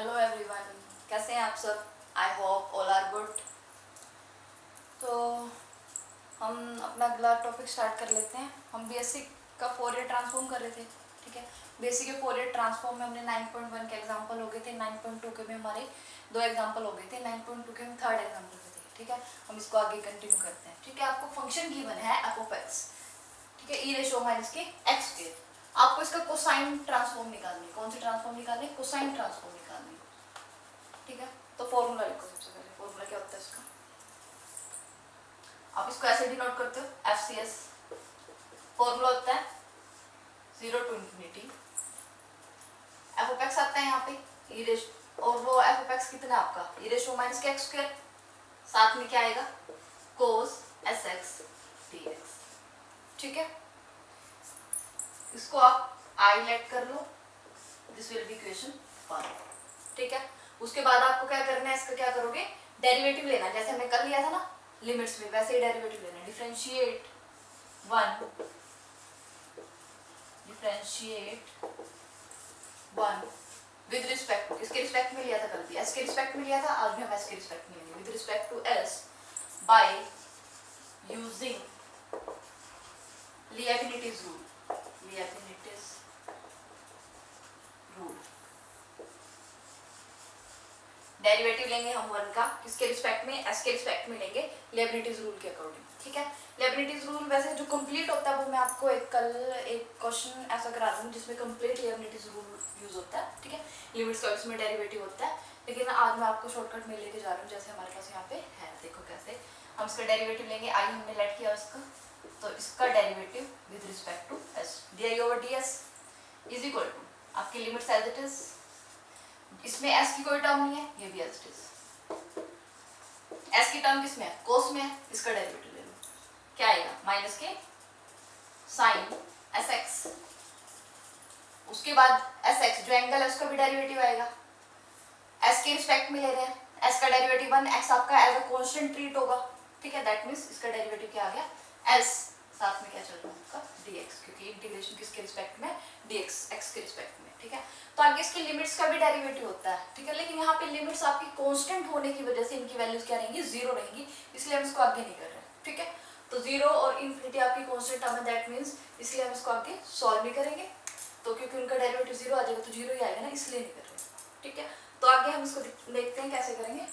Hello everyone, कैसे हैं आप सब। I hope all are good. तो हम अपना अगला टॉपिक स्टार्ट कर लेते हैं। हम बेसिक का फोरियर ट्रांसफॉर्म कर रहे थे, ठीक है। बेसिक के फोरियर ट्रांसफॉर्म में हमने 9.1 के एग्जांपल हो गए थे, 9.2 के में हमारे 2 एग्जांपल हो गए थे, 9.2 के में 3rd एग्जांपल पे थे, ठीक है। हम इसको आगे कंटिन्यू करते हैं, ठीक है। आपको फंक्शन गिवन है एफ ऑफ एक्स, ठीक है, ई रेशो माइनस के एक्स स्क्वायर। आपको इसका कोसाइन ट्रांसफॉर्म निकालनी है। कौन सी ट्रांसफॉर्म निकालनी है? कोसाइन ट्रांसफॉर्म निकालनी है, ठीक है। तो फॉर्मूला लिखो। सबसे पहले फॉर्मूला क्या होता है इसका? आप इसको ऐसे डिनोट करते हो, एफ सी एस। फॉर्मूला होता है 0 to ∞ एफ ऑफ एक्स आता है यहाँ पे ई रेश, और वो एफ ऑफ एक्स कितना आपका ई रेशो माइनस के एक्स स्क्वायर, साथ में क्या आएगा कोस एस एक्स डी एक्स, ठीक है। इसको आप आई लेट कर लो, दिस विल बी इक्वेशन 1, ठीक है। उसके बाद आपको क्या करना है, इसका क्या करोगे, डेरिवेटिव लेना। जैसे हमने कर लिया था ना लिमिट्स में, वैसे ही डेरिवेटिव लेना है। डिफरेंशिएट 1 विद रिस्पेक्ट टू, किसके रिस्पेक्ट में लिया था? कल भी एस के रिस्पेक्ट में लिया था, आज भी हम एस के रिस्पेक्ट में लेंगे। With respect to s by using Leibniz rule, Leibniz rule. Derivative लेंगे हम 1 का, किसके रिस्पेक्ट में? एस के रिस्पेक्ट में लेंगे, लीएबिलिटीज रूल के अकॉर्डिंग, ठीक है। लीएबिलिटीज रूल वैसे जो कंप्लीट होता है वो मैं आपको कल एक क्वेश्चन ऐसा करा दूंगी जिसमें कंप्लीट लीएबिलिटीज रूल यूज होता है, ठीक है। लिमिट्स का इसमें डेरिवेटिव होता है, लेकिन आज मैं आपको शॉर्टकट में लेके जा रहा हूँ। जैसे हमारे पास यहाँ पे है, देखो कैसे हम इसका डेरिवेटिव लेंगे। आई हमने लेट किया उसका, तो इसका derivative with respect to s d over d s is equal to आपकी लिमिट्स एज इट इज। इसमें एस की कोई टर्म नहीं है, ये भी एज इट इज। एस की टर्म किसमें है? कोस में है। इसका डेरिवेटिव ले लो, क्या आएगा? माइनस के साइन एस एक्स, उसके बाद एस एक्स जो एंगल है उसका भी डेरिवेटिव आएगा। एस के रिस्पेक्ट में ले रहे हैं, एस का डेरिवेटिव 1, एक्स आपका एज अ कांस्टेंट ट्रीट होगा, ठीक है। दैट मींस इसका डेरिवेटिव क्या आ गया? एस, साथ में क्या चल रहा है आपका? dx, क्योंकि इंटीग्रेशन किसके रिस्पेक्ट में? dx, x के रिस्पेक्ट में, ठीक है। तो आगे इसकी लिमिट्स का भी डेरिवेटिव होता है, ठीक है। लेकिन यहाँ पे लिमिट्स आपकी कांस्टेंट होने की वजह से इनकी वैल्यूज क्या रहेंगी? 0 रहेंगी, इसलिए हम इसको आगे नहीं कर रहे हैं, ठीक है। तो 0 और इन्फिनिटी आपकी कांस्टेंट टर्म है, दैट मींस इसलिए हम इसको आगे सॉल्व नहीं करेंगे। तो क्योंकि उनका डेरिवेटिव 0 आ जाएगा तो 0 ही आएगा ना, इसलिए नहीं कर रहे, ठीक है। तो आगे हम इसको देखते हैं कैसे करेंगे।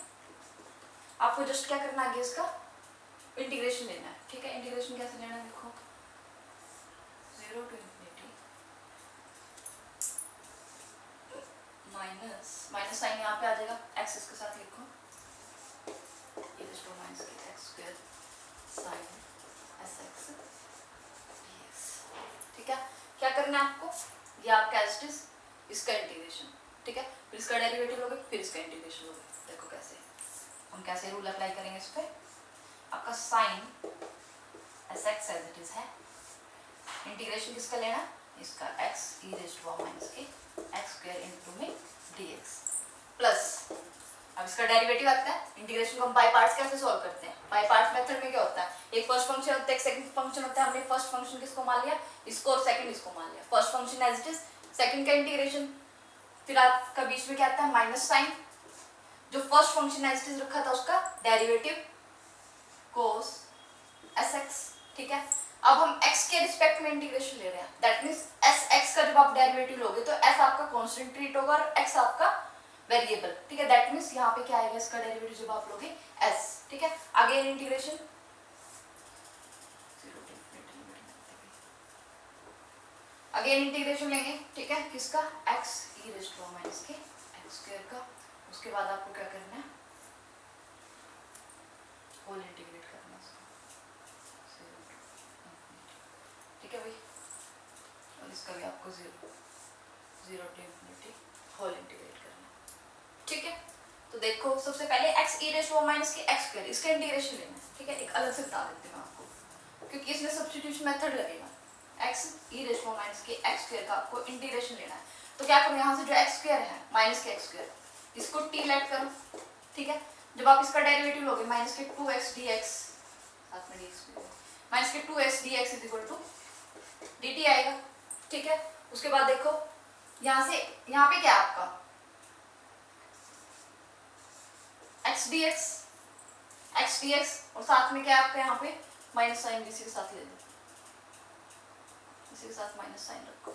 आपको जस्ट क्या करना है, आगे इसका इंटीग्रेशन लेना है, ठीक है। इंटीग्रेशन कैसे लेना है देखो, 0 to ∞ माइनस साइन यहाँ पे आ जाएगा, एक्स इसके साथ लिखो, e raised to minus x square sin sx dx, ठीक है। क्या करना है आपको, ये आपका एज इट इज, इसका इंटीग्रेशन, ठीक है। फिर इसका डेरिवेटिव लोगे, फिर इसका इंटीग्रेशन लोगे। देखो कैसे हम कैसे रूल अप्लाई करेंगे इस पे। आपका sine sx as it is है, इंटीग्रेशन किसका लेना? इसका x e raised to minus के x square into में dx प्लस, अब इसका डेरिवेटिव आता है। इंटीग्रेशन को हम बाय पार्ट्स कैसे सॉल्व करते हैं? बाय पार्ट्स मेथड में क्या होता है, एक फर्स्ट फंक्शन होता है, एक सेकंड फंक्शन होता है। हमने फर्स्ट फंक्शन किसको मान लिया? इसको, और सेकंड इसको मान लिया। First function as it is, second का इंटीग्रेशन, फिर आपका बीच में क्या आता है? माइनस साइन, जो first function as it is रखा था उसका डेरिवेटिव कोस एस एक्स, ठीक है। अब हम x के रिस्पेक्ट में इंटीग्रेशन ले रहे हैं, दैट मींस एस एक्स का जब आप डेरिवेटिव लोगे तो s आपका कांस्टेंट ट्रीट होगा और x आपका वेरिएबल, ठीक है। दैट मींस यहाँ पे क्या आएगा इसका डेरिवेटिव जब आप लोगे s, ठीक है। अगेन इंटीग्रेशन, अगेन इंटीग्रेशन लेंगे, ठीक है, किसका? x e raised to minus के x स्क्वायर का। उसके बाद आपको क्या करना है? होल इंटीग्रेट करना है, ठीक है भाई। और इसका भी आपको 0 to ∞ होल इंटीग्रेट करना है, ठीक है। तो देखो सबसे पहले x e raised to minus के x स्क्वायर, इसका इंटीग्रेशन लेना है, ठीक है। एक अलग से बता देती हूँ आपको, क्योंकि इसमें सब्स्टिट्यूशन मेथड लगेगा। x e raised to minus के x स्क्वायर का आपको इंटीग्रेशन लेना है। तो क्या करूँ, यहाँ से जो x स्क्वायर है माइनस के x स्क्वायर, इसको t लेट करो, ठीक है। जब आप इसका डेरिवेटिव लोगे माइनस के 2x dx, साथ में dx माइनस के 2x dx is equal to dt आएगा, ठीक है। उसके बाद देखो यहाँ से यहाँ पे क्या आपका एक्स डी एक्स और साथ में क्या है आपका यहाँ पे माइनस साइन, इसी के साथ ले लो, इसी के साथ माइनस साइन रखो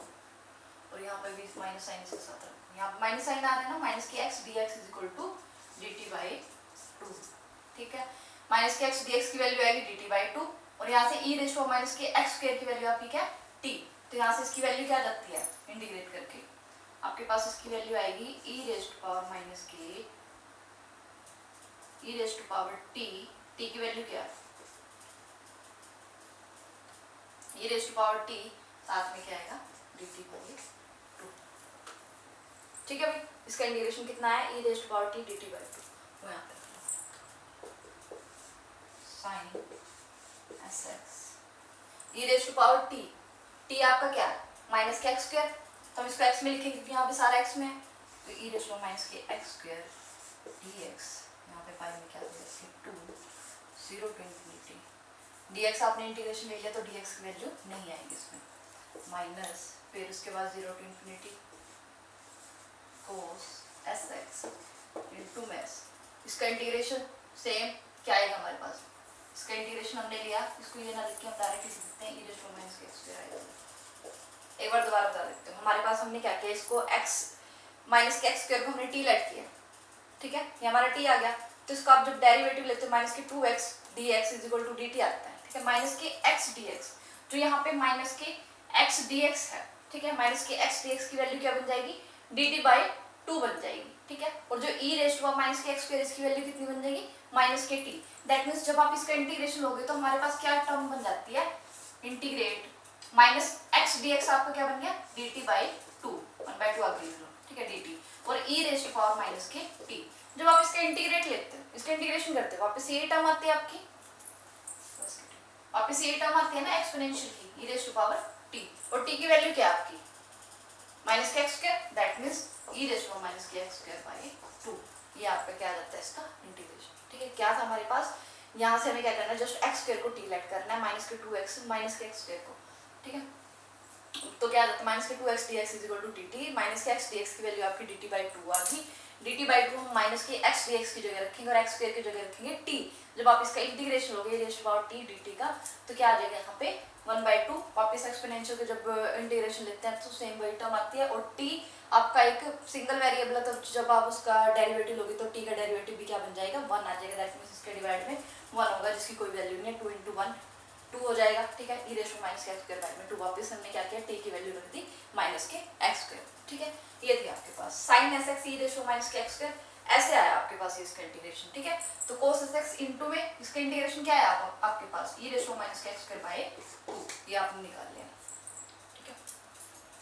और यहाँ पे भी माइनस साइन इसके साथ रखो। यहाँ पे माइनस साइन आ रहा है ना, माइनस के x d x is equal to d t by two. ठीक है, माइनस के एक्स डी एक्स की वैल्यू आएगी डी टी बाई टू और यहाँ से ई रेज़ टू माइनस के एक्स स्क्वायर की वैल्यू आपकी क्या है टी। तो यहाँ से इसकी वैल्यू क्या लगती है इंटीग्रेट करके आपके पास इसकी वैल्यू आएगी e raise to power minus के e raise to power t, t की वैल्यू क्या है e raise to power t, साथ में क्या आएगा डी टी बाई टू। ठीक है भाई, इसका इंटीग्रेशन कितना है e raise to power t d t by two, वो यहाँ पे sine s x e raise to power t, t आपका क्या है माइनस के एक्स स्क्वायर, तो हम इसको एक्स में लिखेंगे क्योंकि यहाँ पे सारा एक्स में है, तो ई रेज़ टू माइनस के एक्स स्क्वायर डी एक्स, यहाँ पे पाई में क्या देगा two, zero to infinity d x आपने इंटीग्रेशन ले लिया तो डी एक्स की वैल्यू नहीं आएगी इसमें, माइनस फिर उसके बाद zero to infinity cos s x into मैस, इसका इंटीग्रेशन सेम क्या आएगा हमारे पास, इसका इंटीग्रेशन हमने लिया, इसको ये ना लिख के हम डायरेक्ट लिख सकते हैं ई रेज़ टू माइनस के एक्स स्क्वायर आएगा। एक बार दोबारा बता देते हैं, हमारे पास हमने क्या किया, इसको x माइनस के एक्स स्क्वायर को हमने t लेट किया, ठीक है, ये हमारा t आ गया, तो इसको आप जब डेरिवेटिव लेते हो माइनस के 2x dx is equal to dt आता है। ठीक है, माइनस के x dx, जो यहाँ पे माइनस के x dx है, ठीक है, माइनस के x dx की वैल्यू क्या बन जाएगी dt बाई टू बन जाएगी। ठीक है, और जो ई रेज़ टू माइनस के एक्स स्क्वायर इसकी वैल्यू कितनी बन जाएगी माइनस के टी। दैट मीन्स जब आप इसका इंटीग्रेशन लोगे तो हमारे पास क्या टर्म बन जाती है integrate minus x d x आपका क्या बन गया d t by two, one by two आप लिख लो, ठीक है, डी टी और e raise to power minus के टी। जब आप इसका इंटीग्रेट लेते हो, इसका इंटीग्रेशन करते हो, वापस ये टर्म आती है आपकी, वापस ये टर्म आती है ना एक्सपोनेंशियल की e raise to power t, और टी की वैल्यू क्या है आपकी माइनस के x square, that means e raise to minus के एक्स स्क्वायर बाई टू। ये आपका क्या आ जाता है इसका इंटीग्रेशन। ठीक है, क्या था हमारे पास, यहाँ से हमें क्या करना है जस्ट एक्स स्क्वायर को टी लेट करना है माइनस के टू एक्स माइनस के एक्स स्क्वायर को। ठीक है, तो क्या आ जाता है माइनस के two x d x is equal to d t, minus के एक्स डी एक्स की वैल्यू आपकी डी टी बाई टू आ गई, डी टी बाई टू हम माइनस के एक्स डी एक्स की जगह रखेंगे और एक्स स्क्वायर की जगह रखेंगे टी। जब आप इसका इंटीग्रेशन लोगे raise to power t d t का, तो क्या आ जाएगा यहाँ पे वन बाई टू, वापिस एक्सपोनेंशियल के जब इंटीग्रेशन लेते हैं तो सेम वही टर्म आती है, और टी आपका एक सिंगल वेरिएबल है, तो जब आप उसका डेरिवेटिव लोगे तो टी का डेरिवेटिव भी क्या बन जाएगा वन आ जाएगा, दैट मींस इसके डिवाइड में वन होगा जिसकी कोई वैल्यू नहीं है, टू इंटू वन टू हो जाएगा। ठीक है, ई रेज़ टू माइनस के एक्स स्क्वायर बाई में टू, वापस हमने क्या किया टी की वैल्यू रख दी माइनस के एक्स स्क्वायर। ठीक है, ये थी आपके पास sine s x e raise to minus के एक्स स्क्वायर, ऐसे आया आपके पास इसका इंटीग्रेशन। ठीक है, तो कोस एस एक्स इंटू में इसका इंटीग्रेशन क्या है आपके पास ई रेज़ टू माइनस के एक्स स्क्वायर बाई टू, ये आपने निकाल लिया। ठीक है,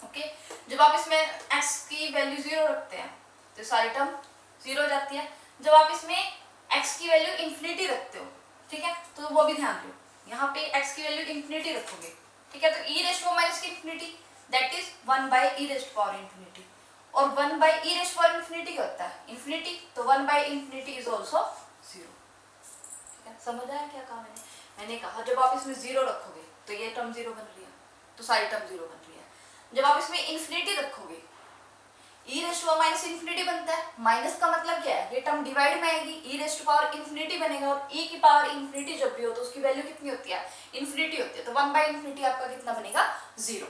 ओके, जब आप इसमें x की वैल्यू जीरो रखते हैं तो सारी टर्म जीरो हो जाती है, जब आप इसमें x की वैल्यू इंफिनिटी रखते हो, ठीक है, तो वो भी ध्यान दो, यहाँ पे x की वैल्यू इंफिनिटी रखोगे, ठीक है, तो ई रेज़ टू माइनस की infinity that is one by e raise to power infinity, और one by e raise to power infinity क्या होता है इंफिनिटी, तो one by infinity is also zero. ठीक है, समझ आया क्या कहा मैंने कहा जब आप इसमें जीरो रखोगे तो ये टर्म जीरो बन रही है, तो सारी टर्म जीरो बन रही है। जब आप इसमें इंफिनिटी रखोगे e raise to power minus infinity बनता है, माइनस का मतलब क्या है ये टर्म डिवाइड में आएगी, e raise to power infinity बनेगा, और ई की पावर इंफिनिटी जब भी हो तो उसकी वैल्यू कितनी होती है इंफिनिटी होती है, तो वन बाई इंफिनिटी आपका कितना बनेगा जीरो।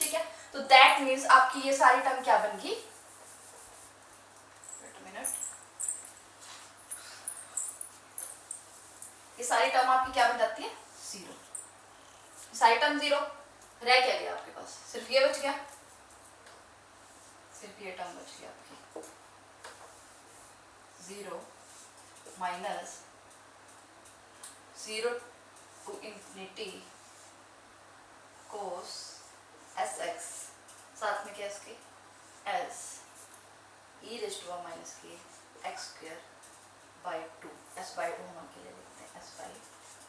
ठीक है, तो दैट मीन्स आपकी ये सारी टर्म क्या बन गई, ये सारी टर्म आपकी क्या बन जाती है जीरो, सारी टर्म जीरो, रह क्या गया आपके पास सिर्फ ये बच गया, सिर्फ ये टर्म बच गया आपकी zero minus zero to infinity cos s x, साथ में क्या इसके s e raise to minus के x square by two, s by two हम अकेले लेते हैं, एस बाई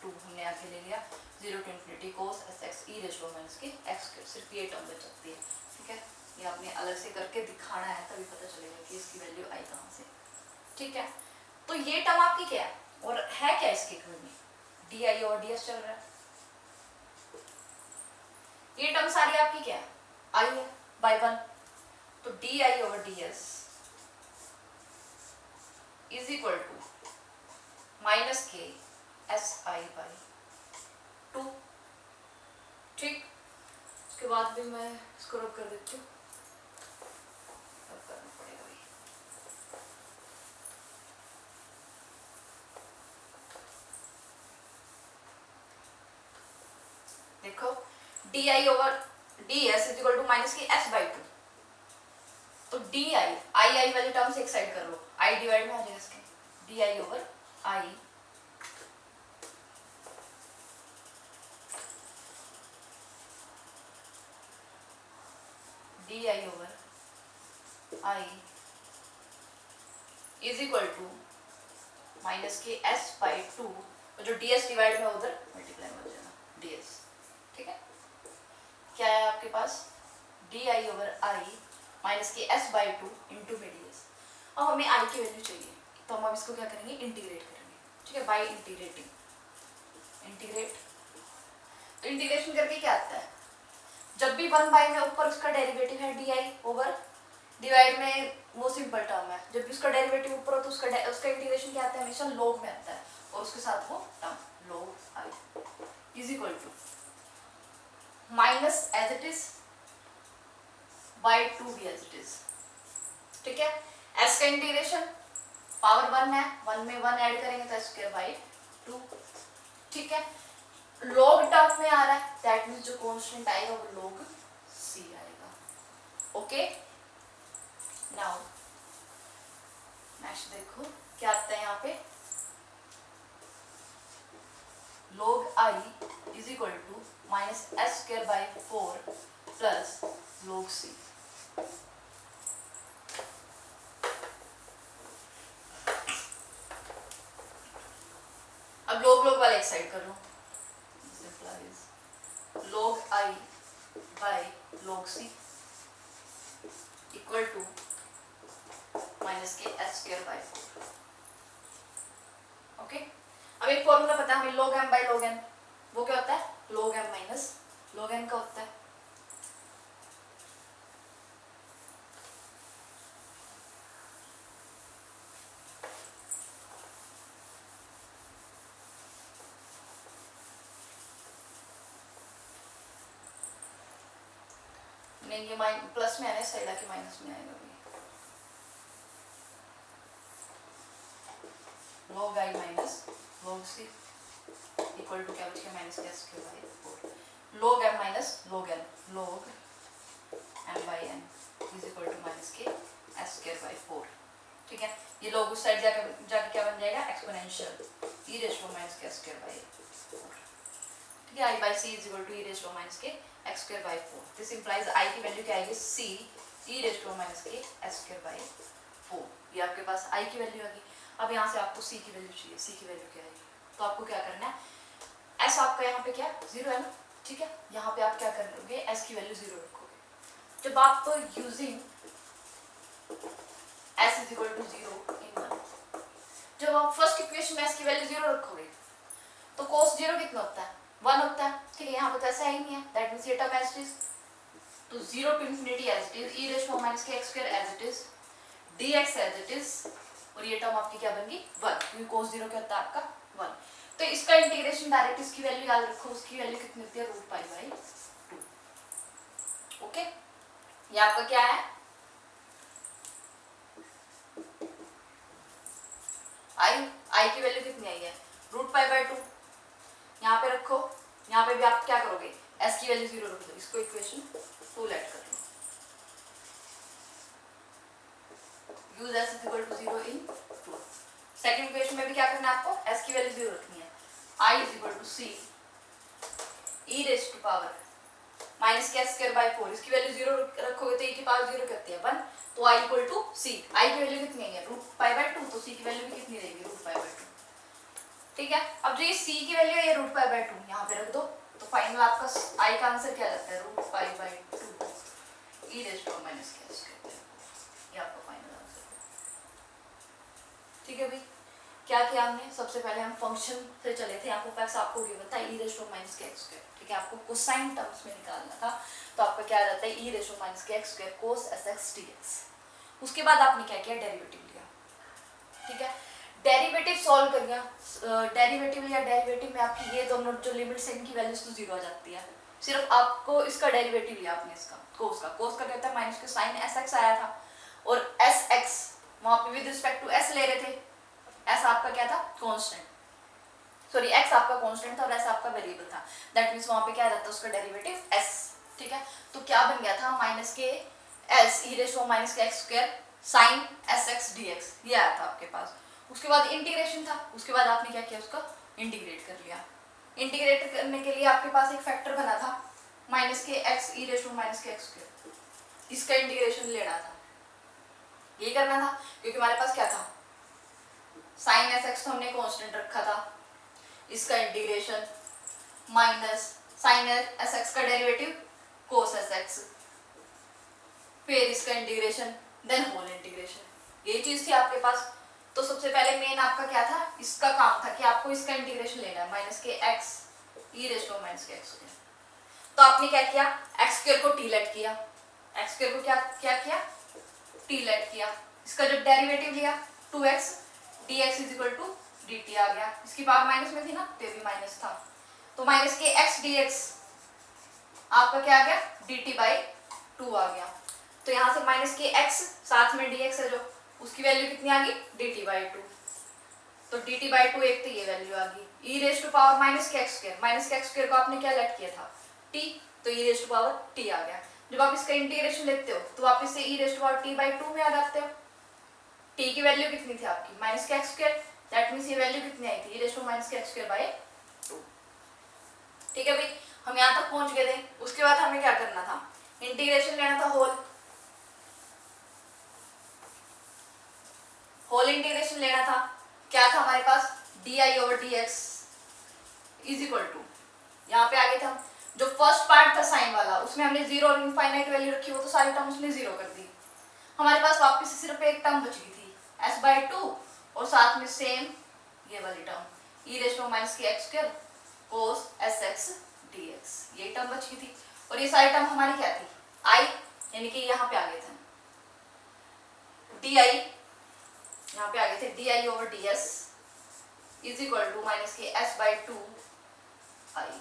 टू हमने आगे ले लिया, zero to infinity cos s x e raise to minus के एक्स स्क्वायर, सिर्फ ये टर्म बच सकती है। ठीक है, ये आपने अलग से करके दिखाना है तभी पता चलेगा कि इसकी वैल्यू आई कहाँ से। ठीक है, तो ये टर्म आपकी क्या है और है क्या इसके इक्वल में डी आई और डी एस चल रहा है, ये टर्म सारी आपकी क्या है आई है बाई वन, तो d I over d s is equal to minus के एस आई बाई 2। ठीक, उसके बाद भी मैं इसको रब कर देती हूँ, रब करना पड़ेगा भाई। देखो d I over d s is equal to minus की एस बाई 2। तो डी आई आई वाली टर्म से एक साइड कर लो, आई डिवाइड में आ जाएगा इसके, d I over I d I over I is equal to minus के एस बाई 2, जो डी एस डिवाइड में उधर मल्टीप्लाई हो जाएगा डी एस। ठीक है, क्या है आपके पास d I over i minus के एस बाई 2 इंटू में डी एस। अब हमें आई की वैल्यू चाहिए, तो हम अब इसको क्या करेंगे, इंटीग्रेट करेंगे। ठीक है, बाई इंटीग्रेटिंग, इंटीग्रेट। तो इंटीग्रेशन करके क्या आता है, जब भी 1 में ऊपर उसका डेरिवेटिव है डी आई ओवर, डिवाइड में वो सिंपल टर्म है, जब भी उसका डेरिवेटिव ऊपर हो तो उसका इंटीग्रेशन क्या आता है, हमेशा लॉग में आता है, और उसके साथ वो term log I is equal to minus as it is by 2 भी एज इट इज। ठीक है, एस का इंटीग्रेशन पावर 1 है, 1 में 1 ऐड करेंगे तो स्क्वायर बाई 2। ठीक है, लॉग टर्म में आ रहा है, दैट मीन्स जो कांस्टेंट आएगा वो लॉग सी आएगा। ओके, नाउ नेक्स्ट देखो क्या आता है यहाँ पे, log I is equal to minus s square by 4 plus log C। अब log वाला एक साइड कर लो, log I बाई log C equal to minus के एस स्क्वायर बाई 4। ओके, अब एक फॉर्मूला पता है हमें, log m by log n, वो क्या होता है, log m minus log n का होता है। नहीं, ये प्लस में आना है, साइड आके माइनस में आएगा। log I minus log C equal to क्या बच गया, माइनस का square by 4। log m minus log n, log m by n is equal to minus के s स्क्वायर बाई 4। ठीक है, ये log उस साइड जाके क्या बन जाएगा, exponential e raise to minus के स्क्वायर बाई 4। ठीक है, i by c is equal to e raise to minus k x square by 4। This implies i की वैल्यू क्या आएगी, c e raise to minus के s स्क्वायर बाई 4। ये आपके पास i की वैल्यू आ गई। अब यहाँ से आपको c की वैल्यू चाहिए, c की वैल्यू क्या है, तो आपको क्या करना है, s आपका यहाँ पे क्या 0 है ना। ठीक है, यहाँ पे आप क्या करोगे, s की वैल्यू 0 रखोगे। जब आप using s is equal to 0 in 1, जब आप फर्स्ट इक्वेशन में s की वैल्यू 0 रखोगे तो cos 0 कितना होता है, 1 होता है। ठीक है, यहाँ पे तो ऐसा ही नहीं है, दैट मीन्स ये टर्म एज इट इज, तो 0 to infinity as it is, e raise to minus k x square as it is, dx as it is, और ये टर्म आपकी क्या बन गई 1, क्योंकि cos 0 क्या होता है आपका 1। तो इसका इंटीग्रेशन डायरेक्ट इसकी वैल्यू याद रखो, उसकी वैल्यू कितनी होती है, रूट पाई बाई 2। ओके, ये आपका क्या है, आई की वैल्यू कितनी आई है, रूट पाई बाई 2। यहाँ पे रखो, यहाँ पे भी आप क्या करोगे, एस की वैल्यू 0 रख दो, इसको इक्वेशन 2 लेट कर लो, use s is equal to 0 in 2। Second equation में भी क्या करना है आपको, एस की वैल्यू 0 रखनी है, i is equal to c e raise to power minus के स्क्वायर बाई 4, इसकी वैल्यू 0 रखोगे तो e की पावर 0 करती है 1, तो i इक्वल टू सी, आई की वैल्यू कितनी है, रूट पाई बाई 2, तो c की वैल्यू भी कितनी रहेगी, रूट पाई बाई 2। ठीक है, अब जो ये c की वैल्यू है ये रूट पाई बाई 2 यहाँ पे रख दो, तो फाइनल आपका i का आंसर क्या जाता है, root pi by 2 e raise to minus के स्क्वायर, ये आपका फाइनल आंसर। ठीक है भाई, क्या किया हमने, सबसे पहले हम फंक्शन से चले थे, आपको फैक्स आपको गिवन था e raise to minus k x square. ठीक है, आपको कोसाइन टर्म्स में निकालना था, तो आपका क्या आ जाता है, e raise to minus k x square cos sx dx। उसके बाद आपने क्या किया, डेरिवेटिव लिया। ठीक है, डेरिवेटिव सॉल्व करिए, डेरिवेटिव या डेरिवेटिव में आपकी ये दोनों जो लिमिट्स है इनकी वैल्यूज तो जीरो आ जाती है। सिर्फ आपको इसका डेरिवेटिव लिया आपने, इसका कोस का क्या होता है माइनस के साइन एस एक्स आया था और एस एक्स वहां पे विद रिस्पेक्ट टू एस ले रहे थे, एस आपका क्या था कांस्टेंट, सॉरी एक्स आपका कांस्टेंट था और एस आपका वेरिएबल था, दैट मींस वहां पे क्या रहता है उसका डेरिवेटिव एस। ठीक है, तो क्या बन गया था माइनस के एस ई रेशो माइनस के x square sine s x d x, ये आया था आपके पास। उसके बाद इंटीग्रेशन था, उसके बाद आपने क्या किया उसका इंटीग्रेट कर लिया। इंटीग्रेट करने के लिए आपके पास एक फैक्टर बना था माइनस के एक्स ई रेशो माइनस के एक्स स्क्वायर, इसका इंटीग्रेशन लेना था, ये करना था क्योंकि हमारे पास क्या था साइन एस एक्स तो हमने कांस्टेंट रखा था, इसका integration minus sine s x का डेरिवेटिव कोस एस एक्स, फिर इसका इंटीग्रेशन देन होल इंटीग्रेशन, ये चीज थी आपके पास। तो सबसे पहले मेन आपका क्या था, इसका काम था कि आपको इसका इंटीग्रेशन लेना है माइनस के x e raise to minus के एक्स स्क्वायर। तो आपने क्या किया एक्स स्क्वायर को टी लेट किया, एक्स स्क्वायर को क्या किया टी लेट किया, इसका जब डेरिवेटिव लिया 2x dx is equal to dt आ गया, इसकी पावर माइनस में थी ना तो भी माइनस था, तो माइनस के x dx आपका क्या आ गया dt बाई 2 आ गया। तो यहाँ से माइनस के x साथ में dx है जो उसकी वैल्यू कितनी आ गई dt बाई 2, तो dt बाई 2 एक तो ये वैल्यू आ गई e raise to power minus के एक्स स्क्वायर को आपने क्या लेट किया था t, तो e raise to power t आ गया। जब आप इसका इंटीग्रेशन लेते हो तो वापस से e raise to power t by 2 में आ जाते हो, t की वैल्यू कितनी थी आपकी माइनस के एक्स स्क्वायर, दैट मींस ये वैल्यू कितनी आई थी e रेज टू माइनस के एक्स स्क्वायर बाई 2। ठीक है भाई, हम यहाँ तक पहुंच गए थे। उसके बाद हमें क्या करना था इंटीग्रेशन लेना था होल इंटीग्रेशन लेना था। क्या था हमारे पास d over d x is equal to, यहाँ पे आगे था जो फर्स्ट पार्ट था साइन वाला उसमें हमने जीरो और इनफाइनाइट वैल्यू रखी, वो तो सारी टर्म उसने जीरो कर दी। हमारे पास वापस से सिर्फ एक टर्म बच गई थी s बाई 2 और साथ में सेम ये वाली term e raise to minus के x square cos s x d x, ये टर्म बच गई थी। और ये सारी टर्म हमारी क्या थी i, यानी कि यहाँ पे आ गए थे डी आई, यहाँ पे आ गए थे d I over d s is equal to minus के एस बाई 2 आई।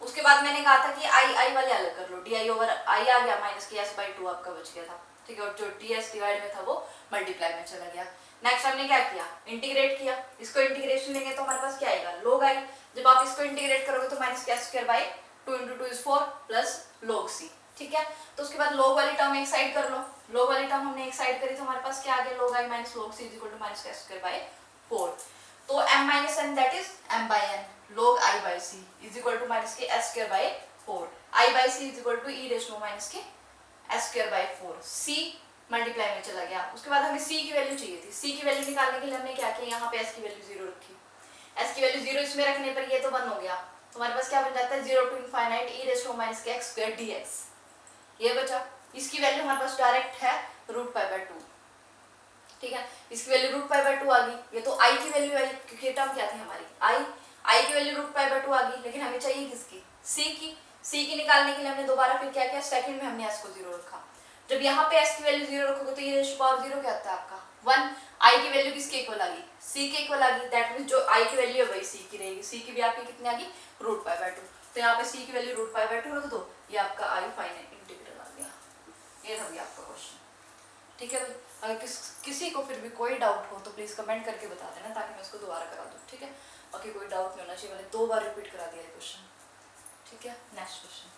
उसके बाद मैंने कहा था कि आई वाले अलग कर लो, डी आई ओवर आई आ गया माइनस के एस बाई 2 आपका बच गया था। ठीक है, और जो डी एस डिवाइड में था वो मल्टीप्लाई में चला गया। नेक्स्ट हमने क्या किया इंटीग्रेट किया, इसको इंटीग्रेशन लेंगे तो हमारे पास क्या आएगा लोग आई, जब आप इसको इंटीग्रेट करोगे तो माइनस के s square by 2 into 2 is 4 plus लोग सी। ठीक है, तो उसके बाद लोग वाली टर्म एक साइड कर लो, लोग वाली टर्म हमने एक साइड करी तो हमारे पास क्या आ गया लोग i minus log c is equal to minus के एस स्क्वायर बाई 4। तो m minus n that is m by n log i by c is equal to minus के s square by 4, i by c is equal to e raise to minus के s square by 4, c multiply में चला गया। उसके बाद हमें c की value चाहिए थी, c की वैल्यू निकालने के लिए हमने क्या किया यहाँ पे s की वैल्यू 0 रखी, s की वैल्यू 0 इसमें रखने पर ये तो 1 हो गया, तो हमारे पास क्या बन जाता है 0 to infinite e raise to minus k x square dx, ये बचा। इसकी वैल्यू हमारे पास डायरेक्ट है रूट पाई बाई 2। ठीक है, इसकी वैल्यू रूट पाई बाई 2 आ गई, ये तो i की वैल्यू आई क्योंकि टर्म क्या थी हमारी i की वैल्यू रूट पाई बाई 2 आ गई, लेकिन हमें चाहिए किसकी c की निकालने के लिए हमने दोबारा फिर क्या किया सेकंड में हमने s को 0 रखा। जब यहाँ पे s की वैल्यू 0 रखोगे तो ये रेज़ टू पावर 0 क्या आता है आपका 1, i की वैल्यू किसके इक्वल आ गई c के इक्वल आ गई, दैट मींस जो i की वैल्यू है वही c की रहेगी, c की भी आपकी कितनी आ गई रूट पाई बाई 2, तो यहाँ पे c की वैल्यू रूट पाई बाई 2 रख दो, ये आपका i फाइनाइट इंटीग्रल आ गया। ये था आपका क्वेश्चन। ठीक है भाई, अगर किसी को फिर भी कोई डाउट हो तो प्लीज़ कमेंट करके बता देना ताकि मैं उसको दोबारा करा दूँ। ठीक है, बाकी कोई डाउट नहीं होना चाहिए, मैंने 2 बार रिपीट करा दिया है क्वेश्चन। ठीक है, नेक्स्ट क्वेश्चन।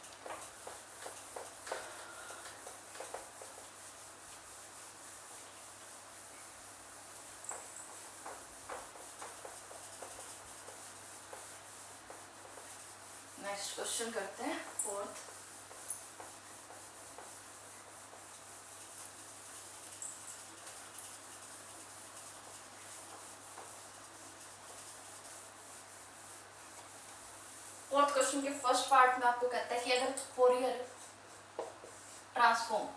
नेक्स्ट क्वेश्चन करते हैं फोर्थ। फोर्थ क्वेश्चन के फर्स्ट पार्ट में आपको कहता है कि अगर फोरियर ट्रांसफॉर्म,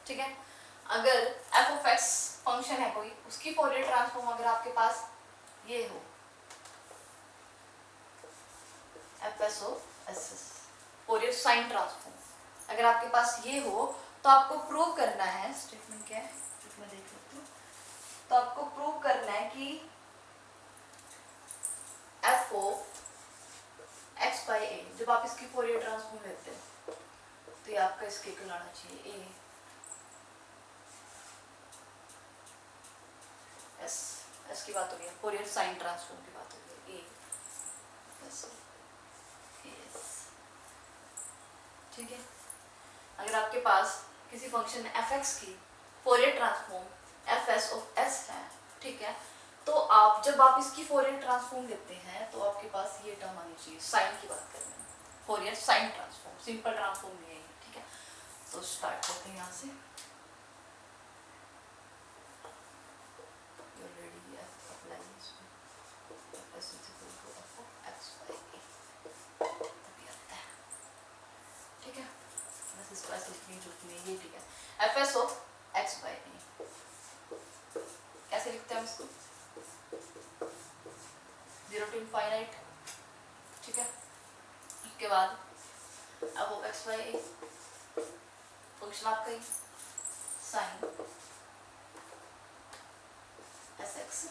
ठीक है, अगर एफ ऑफ एक्स फंक्शन है कोई, उसकी फोरियर ट्रांसफॉर्म अगर आपके पास ये हो f s o s s Fourier sine transform, अगर आपके पास ये हो तो आपको प्रूव करना है, स्टेटमेंट क्या है मैं देख लेती हूँ, तो आपको प्रूव करना है कि एफ ओ एक्स बाई ए, जब आप इसकी फोरियर ट्रांसफॉर्म लेते हैं तो ये आपका इसके इक्वल आना चाहिए ए एस, एस की बात हो रही है, फोरियर साइन ट्रांसफॉर्म की बात हो रही है, ए एस एस। ठीक है, अगर आपके पास किसी फंक्शन एफ एक्स की Fourier transform F s of S है, ठीक है, तो आप जब आप इसकी फोरियर ट्रांसफॉर्म लेते हैं तो आपके पास ये टर्म आनी चाहिए, साइन की बात कर रहे हैं, Fourier sine transform, simple transform नहीं है, ठीक है। तो स्टार्ट करते हैं यहाँ से। ठीक है, बस इसको ऐसे लिखनी जुटनी है, ये ठीक है। F s of x by a कैसे लिखते हैं हम इसको, 0 to infinite, ठीक है। उसके बाद अब वो एक्स बाई ए फंक्शन आपका ही sine s x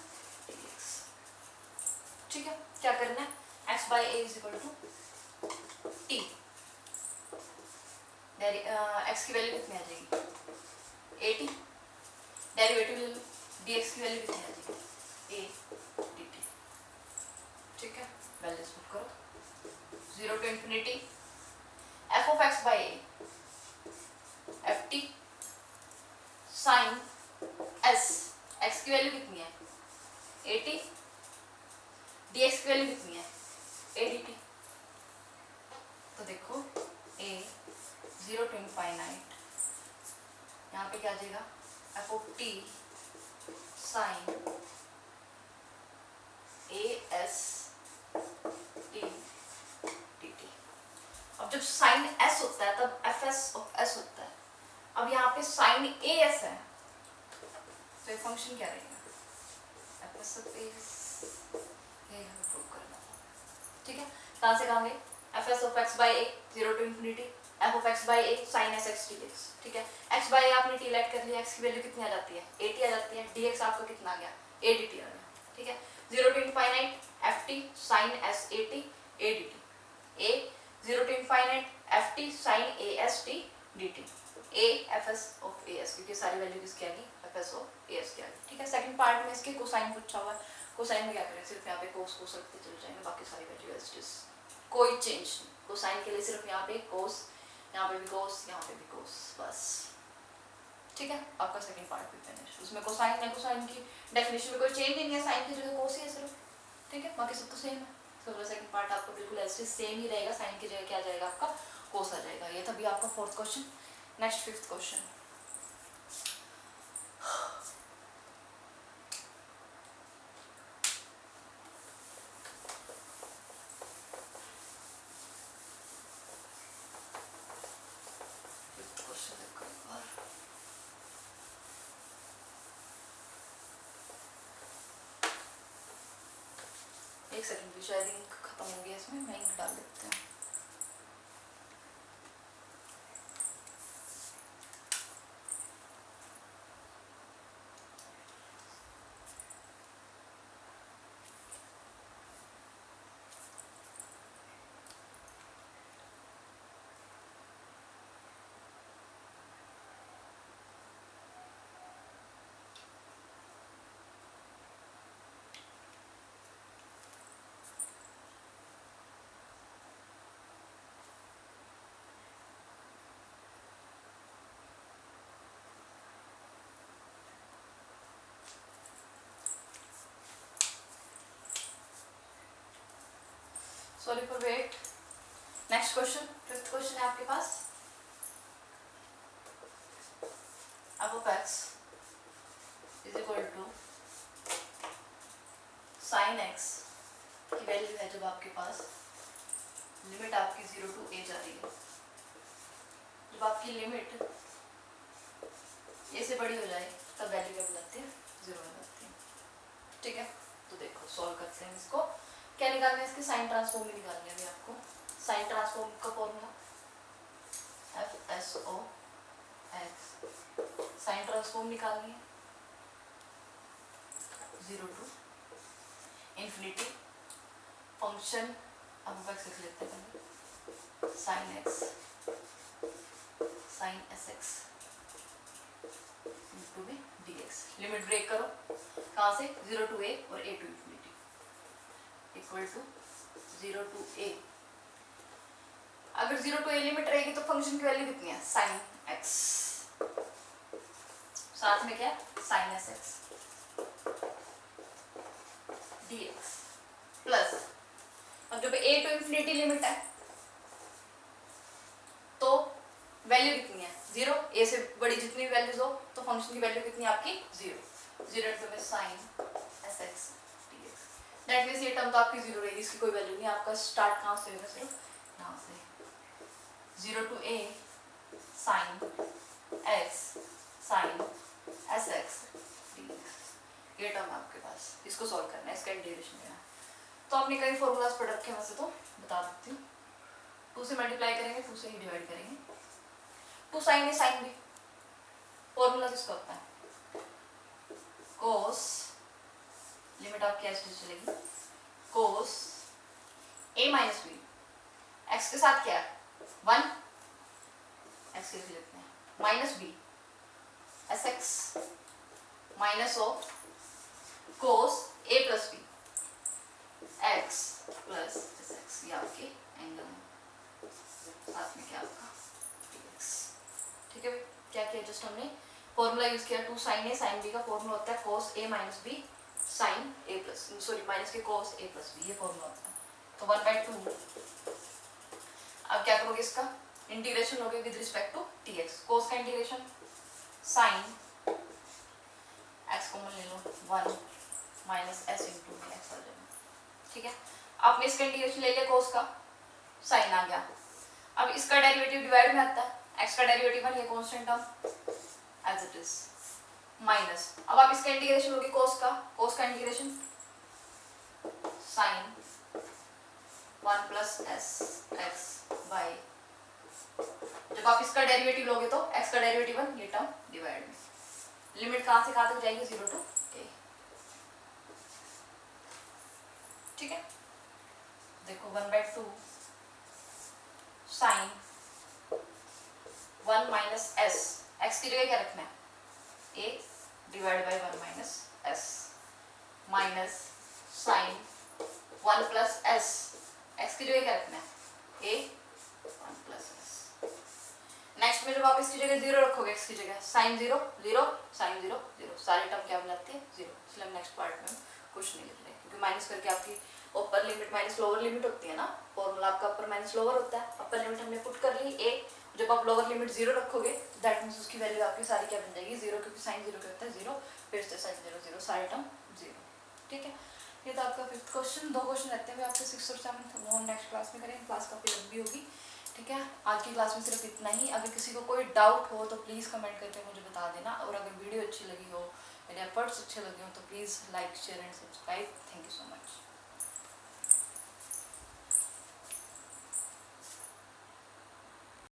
d x, ठीक है। क्या करना है, x by a is equal to t, x की वैल्यू कितनी आ जाएगी, a t, derivative d x की वैल्यू कितनी आ जाएगी, ए डी टी, ठीक है। वैल्यूज पुट करो, 0 to infinity f of x by a f t sine s, x की वैल्यू कितनी है, ए टी, डी एक्स की वैल्यू कितनी है, ए डी टी। तो देखो ए 0 to infinite, यहाँ पे क्या आ जाएगा, f of t sine a s t d t. अब जब साइन एस होता है तब एफ एस ऑफ एस होता है। अब यहाँ पे साइन ए एस है तो ये फंक्शन क्या रहेगा, एफ एस ऑफ एस, ये हमें प्रूव करना, ठीक है। कहाँ से कहाँ गए, f s of x by a 0 to infinity f of x by a sine s x d x, ठीक है। एक्स बाई ए आपने टी लेट कर लिया, एक्स की वैल्यू कितनी आ जाती है, ए टी आ जाती है, डी एक्स आपका कितना आ गया, ए डी टी आ गया, ठीक है। 0 to infinite f t sine s a t a d t, a 0 to infinite f t sine a s t d t, a f s of a s, क्योंकि सारी value किसकी आ गई, f s of a s की आ गई, ठीक है। सेकंड पार्ट में इसके कोसाइन पूछा हुआ है, कोसाइन में क्या करें, सिर्फ यहाँ पे कोस कोस रखते चले जाएंगे, बाकी सारी वैल्यू एज इट इज, कोई चेंज नहीं। कोसाइन के लिए सिर्फ यहाँ पे कोस, यहाँ पे भी कोस, यहाँ पे भी कोस, बस, ठीक है। आपका सेकंड पार्ट भी फिनिश, उसमें कोसाइन है, कोसाइन की डेफिनेशन में कोई चेंज नहीं है, साइन की जगह कोस ही है सिर्फ, ठीक है, बाकी सब तो सेम है। तो सेकंड पार्ट आपको बिल्कुल ऐसे सेम ही रहेगा, साइन की जगह क्या जाएगा आपका, कोस आ जाएगा। ये था भी आपका fourth question. Next fifth question, एक सेकंड भी, शायद इंक खत्म हो गया इसमें, मैं इंक डाल देती हूँ। Sorry for wait. Next question, fifth question है आपके पास, f of x is equal to sine x की वैल्यू है जब आपके पास लिमिट आपकी 0 to a जा रही है, जब आपकी लिमिट a से बड़ी हो जाए तब वैल्यू क्या हो जाती है, 0 हो जाती है, ठीक है। तो देखो सॉल्व करते हैं इसको, क्या निकालना है, इसके साइन ट्रांसफॉर्म भी निकालनी है अभी आपको। साइन ट्रांसफॉर्म का formula f s o x, sine transform निकालनी है, 0 to इन्फिनिटी फंक्शन, अब x लिख लेते हैं sin x sin sx into में dx। लिमिट ब्रेक करो, कहाँ से 0 to a और a to infinity equal to 0 to a। अगर 0 to a लिमिट रहेगी तो फंक्शन की वैल्यू कितनी है sin x, साथ में क्या sin sx dx प्लस, अब जब a टू इन्फिनिटी लिमिट है तो वैल्यू कितनी है 0, a से बड़ी जितनी भी वैल्यूज हो तो फंक्शन की वैल्यू कितनी है आपकी 0, 0 तो में sin sx dx। That means ये टर्म तो आपकी 0 रहेगी, इसकी कोई वैल्यू नहीं। आपका स्टार्ट कहाँ से होगा, सिर्फ यहाँ से 0 to a sin x sin sx dx। ये टर्म आपके पास, इसको सॉल्व करना है, इसका इंटीग्रेशन लेना है। तो आपने कई फॉर्मूलाज पढ़ रखे हैं वैसे, तो बता देती हूँ। 2 से मल्टीप्लाई करेंगे, 2 से ही डिवाइड करेंगे। 2 sin a sin b, formula किसका होता है cos, लिमिट आपकी ऐसे चलेगी cos a minus b, x के साथ क्या है 1, x के लेते हैं minus b sx minus of cos a plus b x plus sx, ये आपके एंगल है, साथ में क्या आपका dx। ठीक है भाई, क्या किया जस्ट हमने फॉर्मूला यूज किया 2 sin a sin b का फॉर्मूला होता है cos a minus b sin a plus, sorry minus के cos a प्लस b, ये फॉर्मूला होता है। तो 1/2। अब क्या करोगे, इसका इंटीग्रेशन होगा with respect to dx। cos का इंटीग्रेशन sin x कॉमन ले लो 1 माइनस s इंटू x आ जाएगा। ठीक है, आपने इसका इंटीग्रेशन ले लिया, cos का sin आ गया। अब इसका डेरिवेटिव डिवाइड में आता है, x का डेरिवेटिव 1, ये constant term as it is minus. अब आप इसका इंटीग्रेशन लोगे cos का integration sin 1 plus s x by, जब आप इसका डेरिवेटिव लोगे तो x का डेरिवेटिव 1, ये टर्म डिवाइड में, लिमिट कहाँ से कहाँ तक जाएगी 0 to a। ठीक है, देखो 1/2 sin 1 माइनस s, x की जगह क्या रखना है a divide by 1 minus s minus sin 1 plus s, x की जगह क्या रखना है a 1 प्लस s। नेक्स्ट में जब आप इसकी जगह 0 रखोगे, x की जगह sin 0 0 sin 0 0, सारी टर्म क्या बन जाती है 0। इसलिए हम नेक्स्ट पार्ट में कुछ नहीं लिख रहे, क्योंकि माइनस करके आपकी upper limit minus lower limit होती है ना, फॉर्मूला आपका अपर माइनस लोअर होता है। अपर लिमिट हमने पुट कर ली a, जब आप लोअर लिमिट 0 रखोगे दैट मींस उसकी वैल्यू आपकी सारी क्या बन जाएगी 0, क्योंकि sin 0 क्या होता है 0, फिर से sin 0 0, सारे टर्म 0। ठीक है, ये तो आपका 5th क्वेश्चन। 2 क्वेश्चन रहते हैं आपके 6th और 7th, वो हम नेक्स्ट क्लास में करेंगे, क्लास काफी लंबी होगी। ठीक है, आज की क्लास में सिर्फ इतना ही। अगर किसी को कोई डाउट हो तो प्लीज़ कमेंट करके मुझे बता देना, और अगर वीडियो अच्छी लगी हो, मेरे एफर्ट्स अच्छे लगे हो तो please like share and subscribe. Thank you so much.